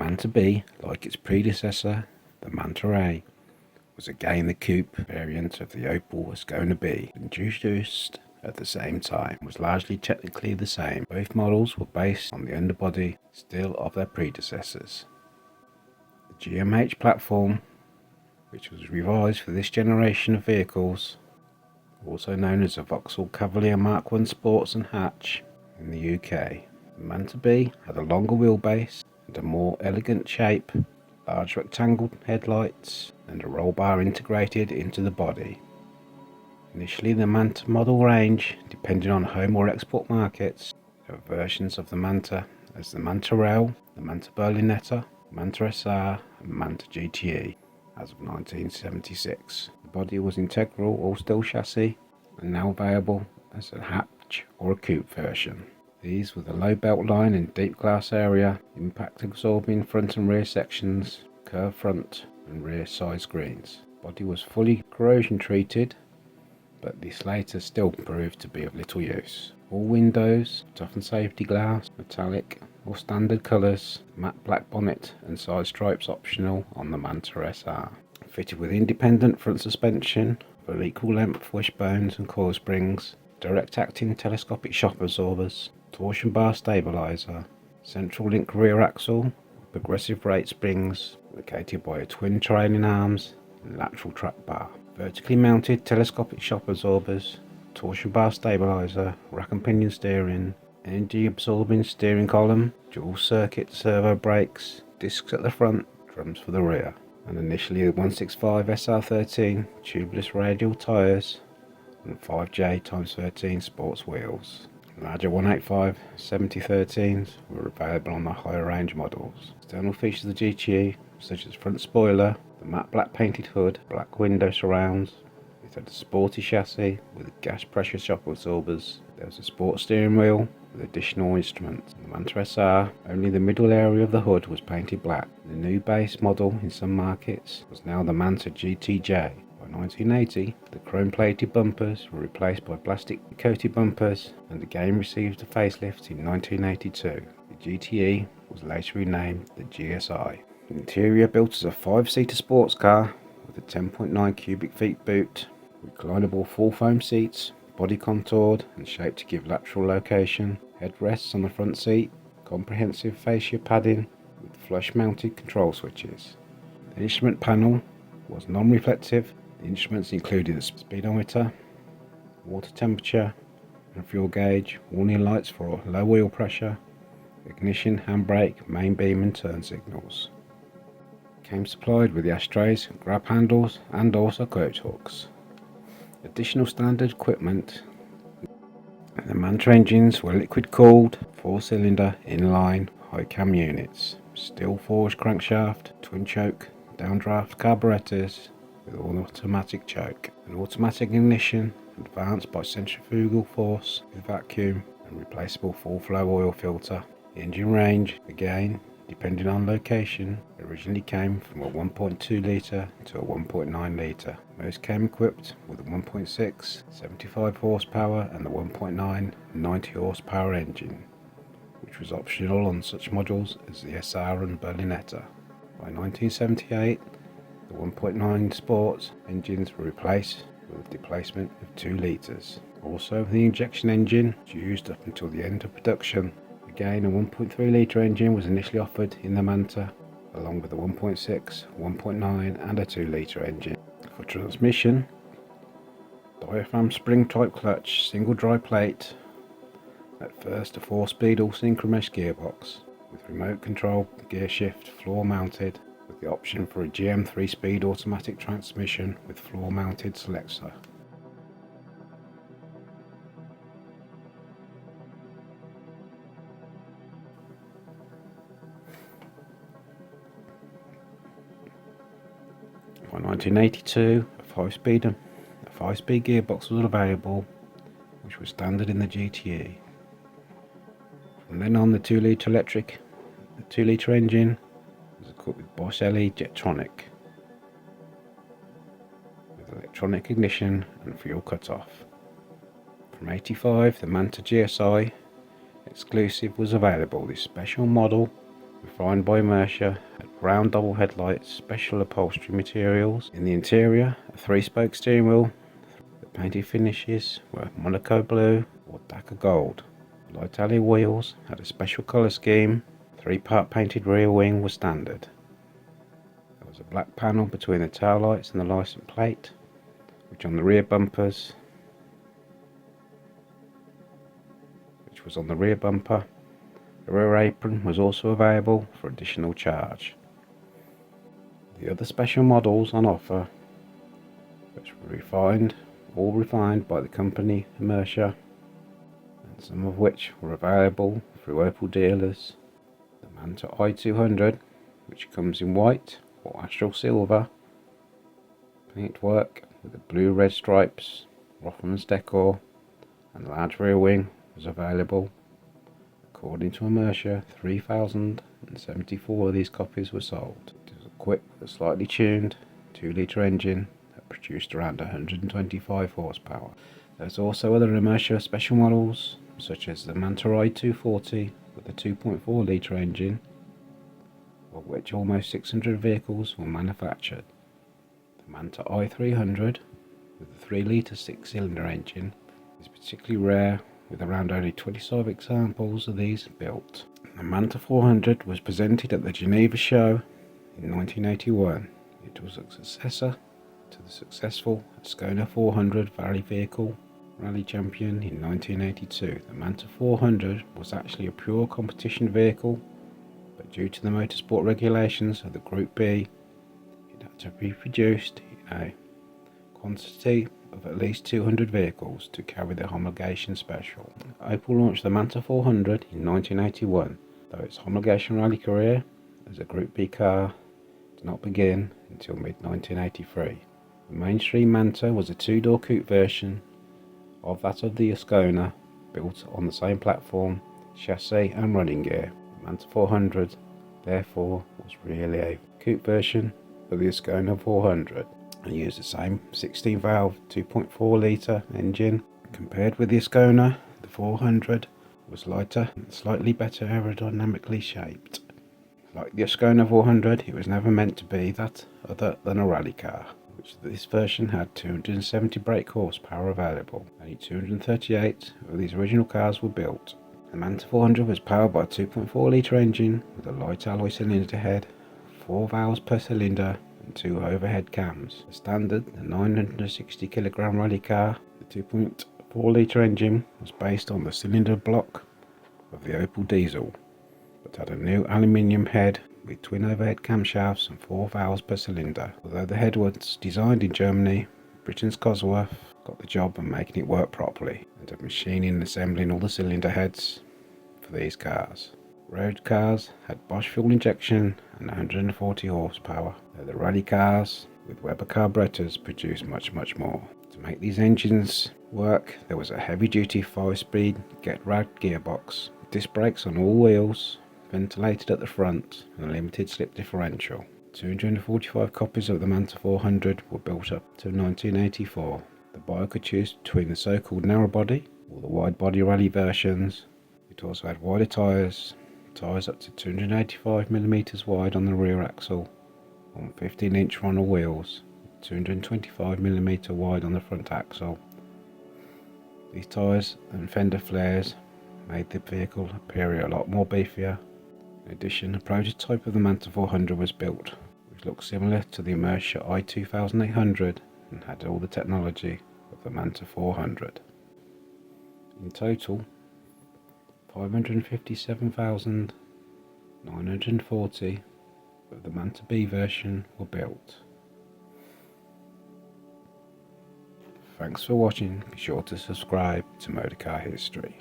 Manta B, like its predecessor, the Manta A, was again the coupe variant of the Opel Ascona B, introduced at the same time, was largely technically the same. Both models were based on the underbody still of their predecessors. The GMH platform, which was revised for this generation of vehicles, also known as the Vauxhall Cavalier Mark I Sports and Hatch in the UK. The Manta B had a longer wheelbase and a more elegant shape, large rectangle headlights and a roll bar integrated into the body. Initially, the Manta model range, depending on home or export markets, there were versions of the Manta as the Manta Rail, the Manta Berlinetta, Manta SR and Manta GTE as of 1976. The body was integral all-steel chassis and now available as a hatch or a coupe version. These were the low belt line and deep glass area, impact absorbing front and rear sections, curved front and rear side screens. Body was fully corrosion treated, but this later still proved to be of little use. All windows, toughened safety glass, metallic or standard colours, matte black bonnet and side stripes optional on the Manta SR. Fitted with independent front suspension for equal length wishbones and coil springs, direct acting telescopic shock absorbers, torsion bar stabiliser, central link rear axle, progressive brake springs located by a twin trailing arms and lateral track bar, vertically mounted telescopic shock absorbers, torsion bar stabiliser, rack and pinion steering, energy absorbing steering column, dual circuit servo brakes, discs at the front, drums for the rear, and initially the 165 SR13 tubeless radial tyres and 5J×13 sports wheels. Larger 185 7013s were available on the higher range models. External features of the GTE, such as front spoiler, the matte black painted hood, black window surrounds. It had a sporty chassis with gas pressure shock absorbers. There was a sport steering wheel with additional instruments. In the Manta SR, only the middle area of the hood was painted black. The new base model in some markets was now the Manta GTJ. By 1980, the chrome-plated bumpers were replaced by plastic-coated bumpers and again received a facelift in 1982. The GTE was later renamed the GSI. The interior built as a 5-seater sports car with a 10.9 cubic feet boot, reclinable full foam seats, body contoured and shaped to give lateral location, headrests on the front seat, comprehensive fascia padding with flush-mounted control switches. The instrument panel was non-reflective. The instruments included a speedometer, water temperature and fuel gauge, warning lights for low oil pressure, ignition, handbrake, main beam and turn signals. Came supplied with the ashtrays, grab handles and also coach hooks. Additional standard equipment. The Manta engines were liquid cooled, 4-cylinder, inline, high cam units, steel forged crankshaft, twin choke, downdraft carburetors with automatic choke, an automatic ignition, advanced by centrifugal force with vacuum and replaceable full flow oil filter. The engine range, again, depending on location, originally came from a 1.2 litre to a 1.9 litre. Most came equipped with a 1.6 75 horsepower and the 1.9 90 horsepower engine, which was optional on such models as the SR and Berlinetta. By 1978, the 1.9 sports engines were replaced with a displacement of 2 litres. Also, the injection engine was used up until the end of production. Again, a 1.3 litre engine was initially offered in the Manta, along with a 1.6, 1.9 and a 2 litre engine. For transmission, diaphragm spring type clutch, single dry plate, at first a 4-speed all-synchronous gearbox with remote control gear shift floor mounted, with the option for a GM 3-speed automatic transmission with floor mounted selector. By 1982, a 5-speed gearbox was available, which was standard in the GTE. From then on, the 2-litre engine was equipped with Bosch LE Jetronic, with electronic ignition and fuel cut-off. From 85, the Manta GSI exclusive was available. This special model refined by Mercer, had round double headlights, special upholstery materials. In the interior, a 3-spoke steering wheel. The painted finishes were Monaco blue or Dakar gold. Light alloy wheels had a special colour scheme. 3-part painted rear wing was standard. There was a black panel between the tail lights and the license plate, which on the rear bumpers, was on the rear bumper. The rear apron was also available for additional charge. The other special models on offer, which were all refined by the company Mercer, and some of which were available through Opel dealers. The Manta i200, which comes in white or astral silver, paintwork with the blue-red stripes, Rothmans decor, and large rear wing was available. According to a Mercer, 3,074 of these copies were sold. It was equipped with a slightly tuned 2-litre engine that produced around 125 horsepower. There's also other Mercer special models, such as the Manta i240 with a 2.4-litre engine, of which almost 600 vehicles were manufactured. The Manta i300 with a 3-litre 6-cylinder engine is particularly rare, with around only 25 examples of these built. The Manta 400 was presented at the Geneva show in 1981. It was a successor to the successful Ascona 400 Valley Vehicle Rally Champion in 1982. The Manta 400 was actually a pure competition vehicle, but due to the motorsport regulations of the Group B, it had to be produced in a quantity of at least 200 vehicles to carry the homologation special. Opel launched the Manta 400 in 1981, though its homologation rally career as a Group B car did not begin until mid-1983. The mainstream Manta was a 2-door coupe version of that of the Ascona, built on the same platform, chassis and running gear. The Manta 400 therefore was really a coupe version of the Ascona 400. And used the same 16-valve 2.4-litre engine. Compared with the Ascona, the 400 was lighter and slightly better aerodynamically shaped. Like the Ascona 400, it was never meant to be that other than a rally car, which this version had 270 brake horsepower available. Only 238 of these original cars were built. The Manta 400 was powered by a 2.4-litre engine with a light alloy cylinder head, 4 valves per cylinder, and 2 overhead cams. The standard, the 960 kg rally car, the 2.4-litre engine was based on the cylinder block of the Opel diesel, but had a new aluminium head with twin overhead camshafts and 4 valves per cylinder. Although the head was designed in Germany, Britain's Cosworth got the job of making it work properly and of machining and assembling all the cylinder heads for these cars. Road cars had Bosch fuel injection and 140 horsepower, though the rally cars with Weber carburetors produced much more. To make these engines work, there was a heavy-duty 5-speed get-rad gearbox, disc brakes on all wheels, ventilated at the front, and a limited slip differential. 245 copies of the Manta 400 were built up to 1984. The buyer could choose between the so-called narrow body or the wide body rally versions. It also had wider tyres up to 285mm wide on the rear axle, on 15-inch Ronald wheels, 225mm wide on the front axle. These tyres and fender flares made the vehicle appear a lot more beefier. In addition, a prototype of the Manta 400 was built, which looked similar to the Mercer i2800 and had all the technology of the Manta 400. In total, 557,940 of the Manta B version were built. Thanks for watching. Be sure to subscribe to Motorcar History.